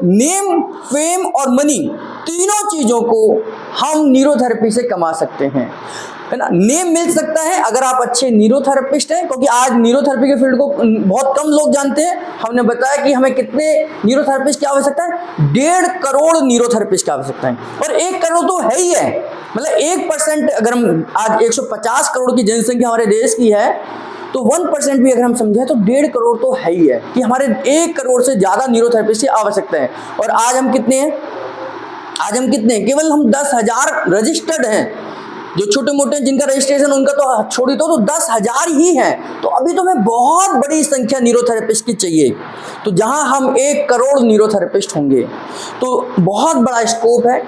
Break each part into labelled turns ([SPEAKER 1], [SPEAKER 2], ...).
[SPEAKER 1] Name, fame और money, तीनों चीजों को हम न्यूरोथेरेपी से कमा सकते हैं, है ना। नेम मिल सकता है अगर आप अच्छे न्यूरोथेरेपिस्ट हैं, क्योंकि आज न्यूरोथेरेपी के फील्ड को बहुत कम लोग जानते हैं। हमने बताया कि हमें कितने न्यूरोथेरेपिस्ट की आवश्यकता है, 1.5 करोड़ न्यूरोथेरेपिस्ट की आवश्यकता है, और 1 करोड़ तो है ही है। मतलब 1% अगर हम आज 150 करोड़ की जनसंख्या हमारे देश की है, तो 1% भी अगर हम समझें तो 1.5 करोड़ तो है ही है, कि हमारे 1 करोड़ से ज्यादा न्यूरोथेरेपिस्ट की आवश्यकता है। और आज हम कितने हैं? केवल हम 10,000 रजिस्टर्ड हैं। जो छोटे मोटे जिनका रजिस्ट्रेशन उनका तो छोड़ी तो 10,000 ही है। तो अभी तो हमें बहुत बड़ी संख्या न्यूरोथेरेपिस्ट की चाहिए। तो जहां हम 1 करोड़ न्यूरोथेरेपिस्ट होंगे तो बहुत बड़ा स्कोप है,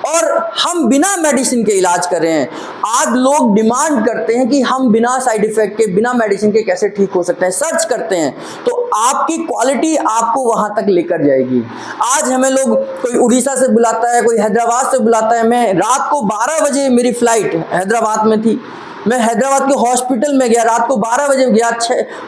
[SPEAKER 1] और हम बिना मेडिसिन के इलाज कर रहे हैं। आज लोग डिमांड करते हैं कि हम बिना साइड इफेक्ट के, बिना मेडिसिन के कैसे ठीक हो सकते हैं, सर्च करते हैं, तो आपकी क्वालिटी आपको वहां तक लेकर जाएगी। आज हमें लोग, कोई उड़ीसा से बुलाता है, कोई हैदराबाद से बुलाता है। मैं रात को 12 बजे मेरी फ्लाइट हैदराबाद में थी, मैं हैदराबाद के हॉस्पिटल में गया, रात को 12 बजे गया,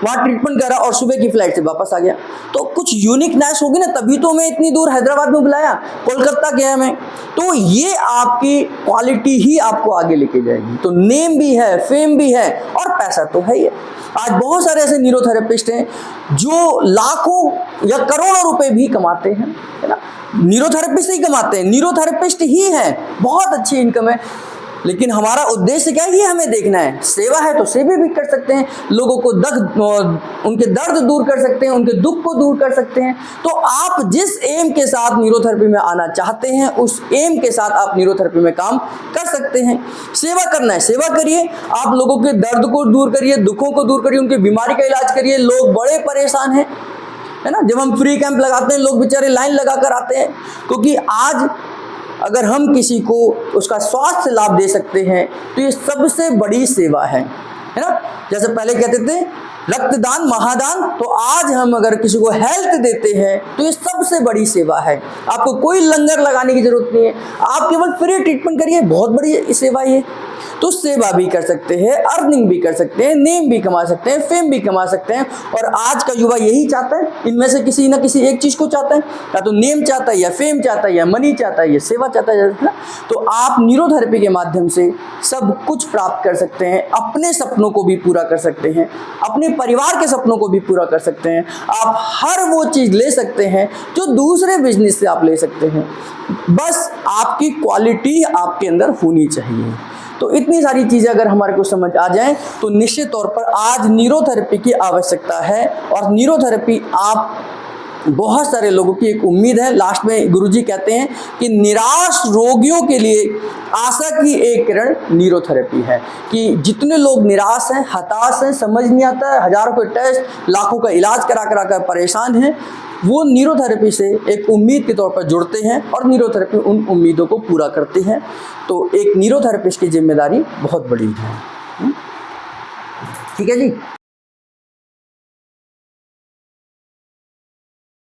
[SPEAKER 1] वहाँ ट्रीटमेंट करा और सुबह की फ्लाइट से वापस आ गया। तो कुछ यूनिकनेस होगी ना, तभी तो मैं इतनी दूर हैदराबाद में बुलाया, कोलकाता गया मैं। तो ये आपकी क्वालिटी ही आपको आगे लेके जाएगी। तो नेम भी है, फेम भी है, और पैसा तो है ही है। आज बहुत सारे ऐसे न्यूरोथेरेपिस्ट हैं जो लाखों या करोड़ों रुपए भी कमाते हैं, है ना। न्यूरोथेरेपिस्ट ही कमाते हैं, न्यूरोथेरेपिस्ट ही हैं, बहुत अच्छी इनकम है। लेकिन हमारा उद्देश्य क्या है, ये हमें देखना है। सेवा है तो सेवा भी कर सकते हैं, लोगों को उनके दर्द दूर कर सकते हैं, उनके दुख को दूर कर सकते हैं। तो आप जिस एम के साथ न्यूरोथेरेपी में आना चाहते हैं, उस एम के साथ आप न्यूरोथेरेपी में काम कर सकते हैं। सेवा करना है, सेवा करिए, आप लोगों के दर्द को दूर करिए, दुखों को दूर करिए, उनकी बीमारी का इलाज करिए। लोग बड़े परेशान हैं, है ना। जब हम फ्री कैंप लगाते हैं, लोग बेचारे लाइन लगा कर आते हैं, क्योंकि आज अगर हम किसी को उसका स्वास्थ्य लाभ दे सकते हैं तो ये सबसे बड़ी सेवा है ना। जैसे पहले कहते थे रक्तदान महादान, तो आज हम अगर किसी को हेल्थ देते हैं तो ये सबसे बड़ी सेवा है। आपको कोई लंगर लगाने की जरूरत नहीं है, आप केवल फ्री ट्रीटमेंट करिए, बहुत बड़ी सेवा ये। तो सेवा भी कर सकते हैं, अर्निंग भी कर सकते हैं, नेम भी कमा सकते हैं, फेम भी कमा सकते हैं। और आज का युवा यही चाहता है, इनमें से किसी ना किसी एक चीज को चाहता है, या तो नेम चाहता है, या फेम चाहता है, या मनी चाहता है, या सेवा चाहता है। तो आप न्यूरोथेरेपी के माध्यम से सब कुछ प्राप्त कर सकते हैं, अपने सपनों को भी पूरा कर सकते हैं, अपने परिवार के सपनों को भी पूरा कर सकते हैं। आप हर वो चीज ले सकते हैं जो दूसरे बिजनेस से आप ले सकते हैं, बस आपकी क्वालिटी आपके अंदर होनी चाहिए। तो इतनी सारी चीज़ें अगर हमारे को समझ आ जाएं तो निश्चित तौर पर आज न्यूरोथेरेपी की आवश्यकता है। और न्यूरोथेरेपी आप बहुत सारे लोगों की एक उम्मीद है। लास्ट में गुरुजी कहते हैं कि निराश रोगियों के लिए आशा की एक किरण न्यूरोथेरेपी है, कि जितने लोग निराश हैं, हताश हैं, समझ नहीं आता है, हजारों के टेस्ट, लाखों का इलाज करा करा कर परेशान हैं, वो न्यूरोथेरेपी से एक उम्मीद के तौर पर जुड़ते हैं और न्यूरोथेरेपी उन उम्मीदों को पूरा करती है। तो एक न्यूरोथेरेपिस्ट की जिम्मेदारी बहुत बड़ी है। ठीक है जी।